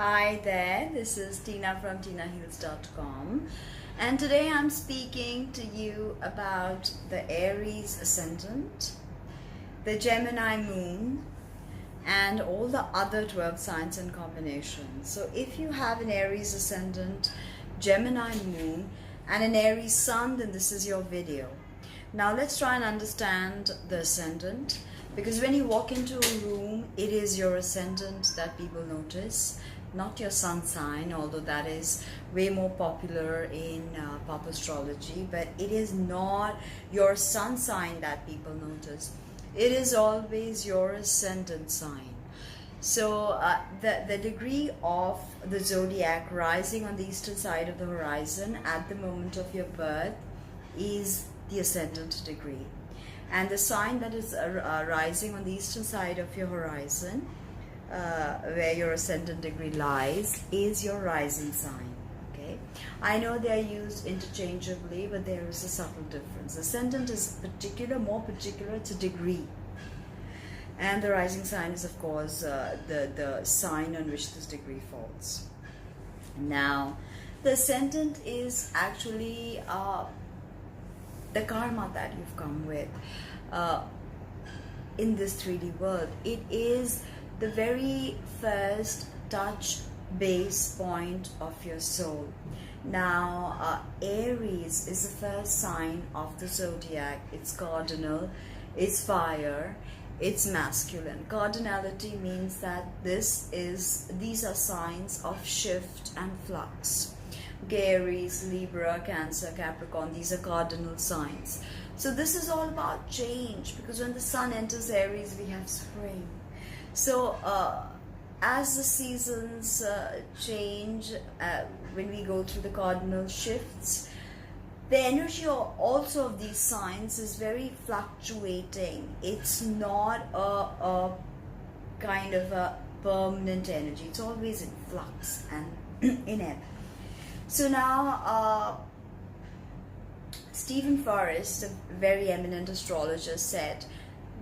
Hi there, this is Tina from tinaheals.com, and today I'm speaking to you about the Aries ascendant, the Gemini moon, and all the other 12 signs and combinations. So if you have an Aries ascendant, Gemini moon, and an Aries sun, then this is your video. Now let's try and understand the ascendant, because when you walk into a room, it is your ascendant that people notice, not your sun sign, although that is way more popular in pop astrology, but it is not your sun sign that people notice. It is always your ascendant sign. So the degree of the zodiac rising on the eastern side of the horizon at the moment of your birth is the ascendant degree. And the sign that is rising on the eastern side of your horizon, where your ascendant degree lies, is your rising sign. Okay, I know they are used interchangeably, but there is a subtle difference. Ascendant is more particular, it's a degree, and the rising sign is, of course, the sign on which this degree falls. Now, the ascendant is actually the karma that you've come with in this 3D world. It is the very first touch base point of your soul. Now, Aries is the first sign of the zodiac. It's cardinal, it's fire, it's masculine. Cardinality means that these are signs of shift and flux. Aries, Libra, Cancer, Capricorn, these are cardinal signs. So this is all about change, because when the sun enters Aries, we have spring. So as the seasons change, when we go through the cardinal shifts, the energy also of these signs is very fluctuating. It's not a kind of a permanent energy. It's always in flux and in ebb. So now, Stephen Forrest, a very eminent astrologer, said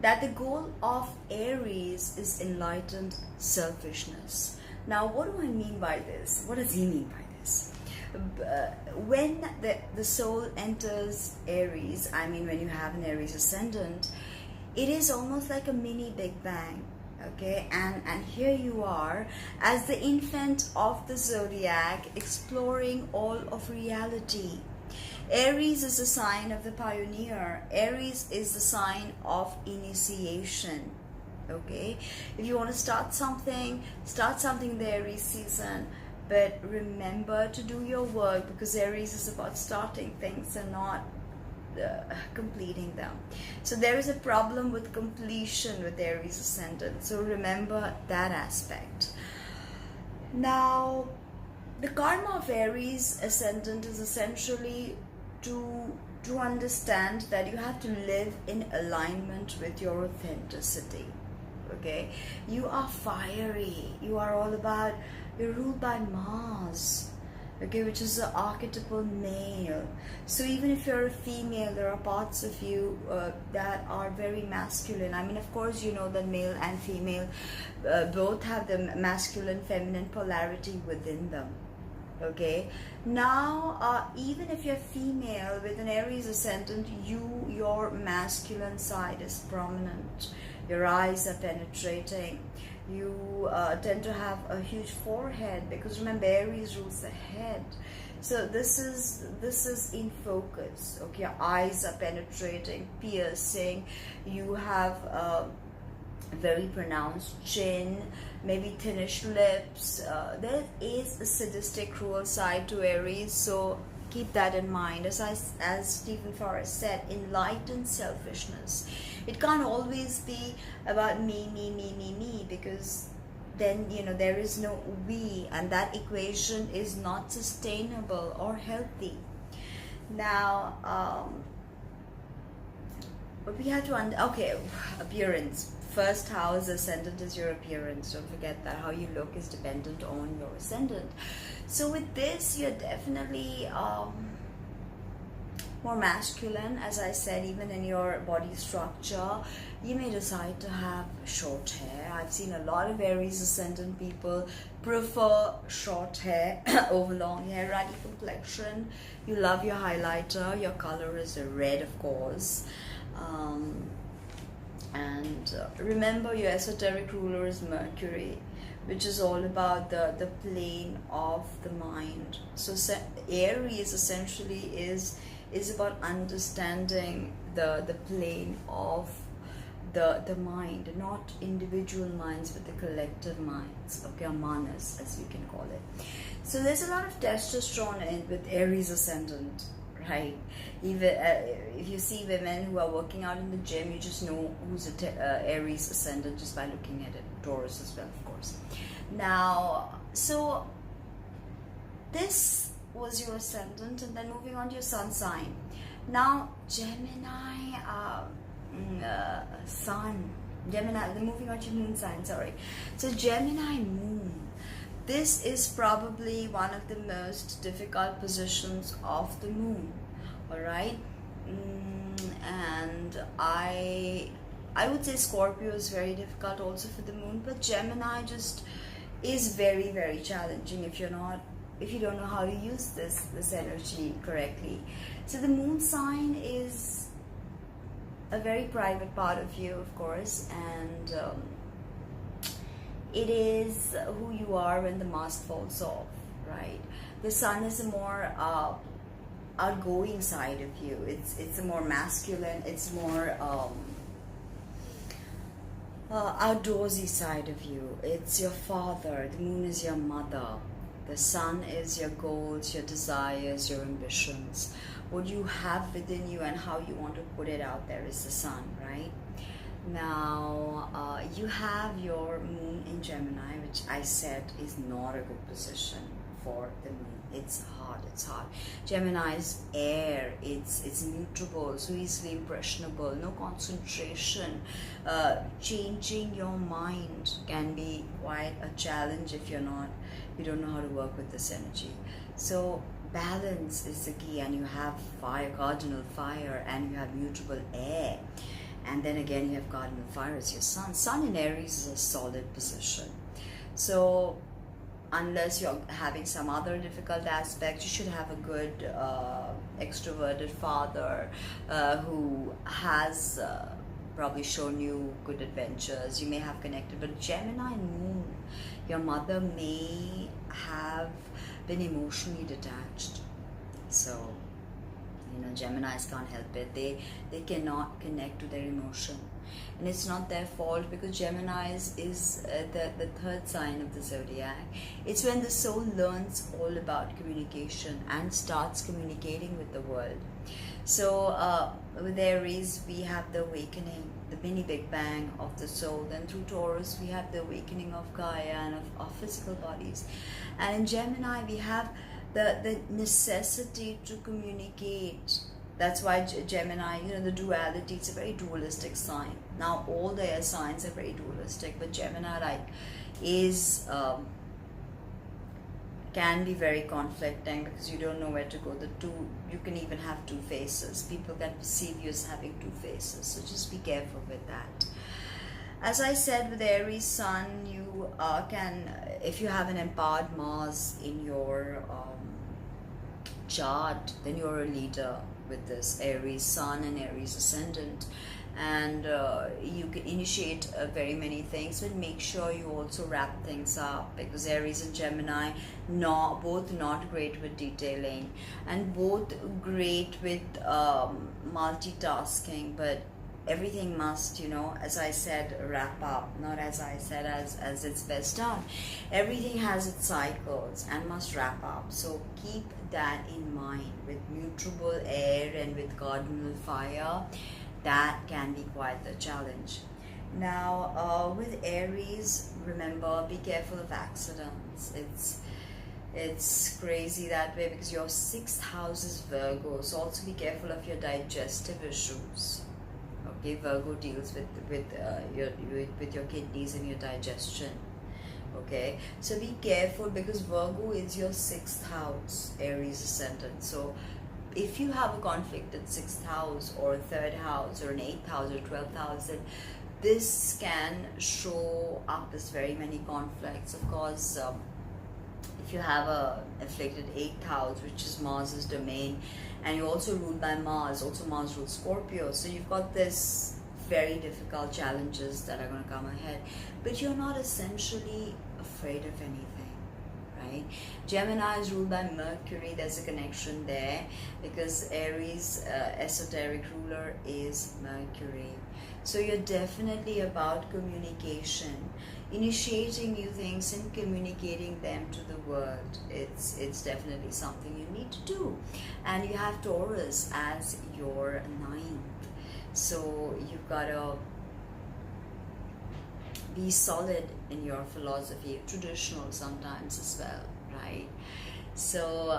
that the goal of Aries is enlightened selfishness. Now, what do I mean by this? What does he mean by this? When the soul enters Aries, I mean when you have an Aries ascendant, it is almost like a mini Big Bang. Okay, and here you are as the infant of the zodiac, exploring all of reality. Aries is a sign of the pioneer. Aries is the sign of initiation. Okay, if you want to start something the Aries season, but remember to do your work, because Aries is about starting things and not completing them. So there is a problem with completion with Aries ascendant, so remember that aspect. Now, the karma of Aries ascendant is essentially to understand that you have to live in alignment with your authenticity. Okay, you are fiery, you are all about, you're ruled by Mars, okay, which is the archetypal male. So even if you're a female, there are parts of you that are very masculine. I mean, of course, you know that male and female both have the masculine feminine polarity within them. Okay, now even if you're female with an Aries ascendant, your masculine side is prominent. Your eyes are penetrating. You tend to have a huge forehead, because remember, Aries rules the head. So this is in focus. Okay, your eyes are penetrating, piercing. You have a very pronounced chin, maybe thinnish lips. There is a sadistic, cruel side to Aries, so keep that in mind. As Stephen Forrest said, enlightened selfishness. It can't always be about me, because then, you know, there is no we, and that equation is not sustainable or healthy. Now, but we have to okay, appearance. First house ascendant is your appearance. Don't forget that how you look is dependent on your ascendant. So with this, you're definitely more masculine, as I said, even in your body structure. You may decide to have short hair. I've seen a lot of Aries ascendant people prefer short hair over long hair. Ruddy complexion, you love your highlighter, your color is a red, of course. Remember, your esoteric ruler is Mercury, which is all about the plane of the mind. So Aries essentially is about understanding the plane of the mind, not individual minds, but the collective minds, okay, or manas, as you can call it. So there's a lot of testosterone with Aries ascendant, right? Even if you see women who are working out in the gym, you just know who's Aries ascendant just by looking at it. Taurus as well, of course. Now, so this was your ascendant, and then moving on to your sun sign. Now, Gemini sun, Gemini, then moving on to moon sign, sorry. So Gemini moon, this is probably one of the most difficult positions of the moon, all right? And I would say Scorpio is very difficult also for the moon, but Gemini just is very, very challenging if you don't know how to use this energy correctly. So the moon sign is a very private part of you, of course, and it is who you are when the mask falls off, right? The sun is a more outgoing side of you. It's a more masculine, it's more outdoorsy side of you. It's your father. The moon is your mother. The sun is your goals, your desires, your ambitions. What you have within you and how you want to put it out there is the sun, right? Now, you have your moon in Gemini, which I said is not a good position for the moon. It's hard. Gemini is air. It's mutable, so easily impressionable. No concentration. Changing your mind can be quite a challenge if you don't know how to work with this energy. So balance is the key, and you have fire, cardinal fire, and you have mutable air, and then again you have cardinal fire as your sun. Sun in Aries is a solid position. So unless you're having some other difficult aspect, you should have a good extroverted father who has probably shown you good adventures. You may have connected, but Gemini moon, your mother may have been emotionally detached. So Geminis can't help it. They cannot connect to their emotion, and it's not their fault, because Gemini is the third sign of the zodiac. It's when the soul learns all about communication and starts communicating with the world. So with Aries, we have the awakening, the mini Big Bang of the soul. Then through Taurus, we have the awakening of Gaia and of physical bodies. And in Gemini, we have the necessity to communicate. That's why Gemini, the duality, it's a very dualistic sign. Now, all the air signs are very dualistic, but Gemini is can be very conflicting, because you don't know where to go. You can even have two faces. People can perceive you as having two faces, so just be careful with that. As I said, with Aries Sun, you can, if you have an empowered Mars in your chart, then you're a leader with this Aries Sun and Aries Ascendant, and you can initiate very many things, but make sure you also wrap things up, because Aries and Gemini both not great with detailing, and both great with multitasking, but everything must, as I said, wrap up. Not as I said, as it's best done. Everything has its cycles and must wrap up. So keep that in mind. With mutable air and with cardinal fire, that can be quite the challenge. Now, with Aries, remember, be careful of accidents. It's crazy that way, because your 6th house is Virgo. So also be careful of your digestive issues. Okay, Virgo deals with your kidneys and your digestion. Okay, so be careful, because Virgo is your 6th house, Aries ascendant. So if you have a conflict at 6th house or 3rd house or an 8th house or 12th house, this can show up as very many conflicts. Of course, if you have a afflicted 8th house, which is Mars's domain, and you're also ruled by Mars, also Mars rules Scorpio, so you've got this very difficult challenges that are going to come ahead, but you're not essentially afraid of anything, right? Gemini is ruled by Mercury. There's a connection there because Aries esoteric ruler is Mercury. So you're definitely about communication, initiating new things and communicating them to the world. It's definitely something you need to do. And you have Taurus as your 9th. So you've got to be solid in your philosophy, traditional sometimes as well, right? So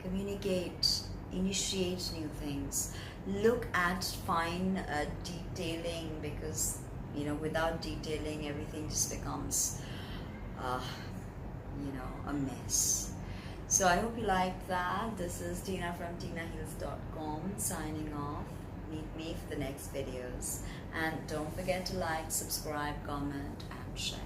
communicate, initiate new things, look at fine detailing, because you know, without detailing, everything just becomes you know, a mess. So I hope you liked that. This is Tina from TinaHeals.com signing off. Meet me for the next videos, and don't forget to like, subscribe, comment and share.